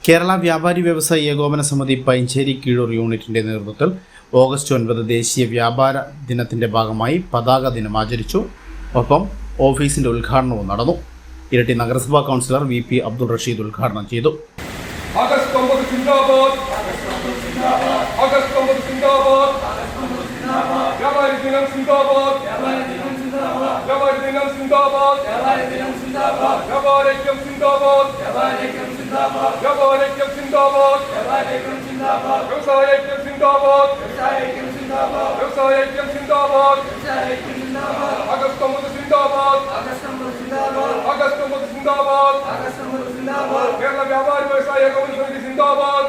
കേരള വ്യാപാരി വ്യവസായി ഏകോപന സമിതി പൈഞ്ചേരി കീഴൂർ യൂണിറ്റിന്റെ നേതൃത്വത്തിൽ ഓഗസ്റ്റ് 9 ദേശീയ വ്യാപാര ദിനത്തിന്റെ ഭാഗമായി പതാക ദിനം ആചരിച്ചു. ഒപ്പം ഓഫീസിന്റെ ഉദ്ഘാടനവും നടന്നു. ഇരട്ടി നഗരസഭാ കൗൺസിലർ VP അബ്ദുൾ റഷീദ് ഉദ്ഘാടനം ചെയ്തു. കേരള വ്യാപാരി വ്യവസായി ഏകോപന സമിതി സിന്ദാബാദ്.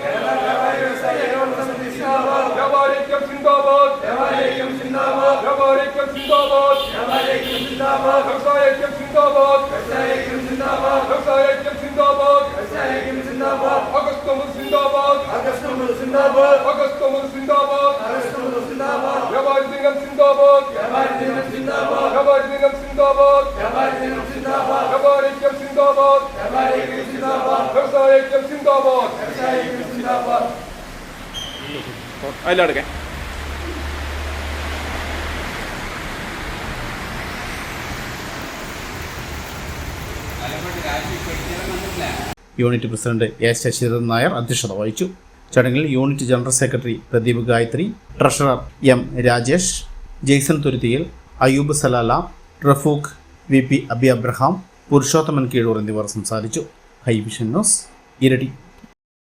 കേരള വ്യാപാരി വ്യവസായി ഏകോപന സമിതി സിന്ദാബാദ്. വ്യാപാരിക്യം സിന്ദാബാദ്. വ്യാപാരിക്യം സിന്ദാബാദ്. വ്യവസായിക്യം സിന്ദാബാദ്. വ്യവസായിക്യം സിന്ദാബാദ്. ഓഗസ്റ്റ് 9 സിന്ദാബാദ്. ഓഗസ്റ്റ് 9 സിന്ദാബാദ്. വ്യാപാരി ദിനം സിന്ദാബാദ്. വ്യാപാരി ദിനം സിന്ദാബാദ്. വ്യാപാരിക്യം സിന്ദാബാദ്. വ്യവസായിക്യം സിന്ദാബാദ്. അതിലെടുക്കേ unit president A. Sasidharan Nair അധ്യക്ഷത വഹിച്ചു. ചടങ്ങിൽ unit general secretary Pradeep Gayathri, treasurer M. Rajesh, Jaison Thuruthiyil, Ayyub Salala, Rafooq, VP Abi Abraham, Purushothaman Keezhur എന്നിവർ സംസാരിച്ചു. ഹൈവിഷൻ ന്യൂസ്, ഇരട്ടി.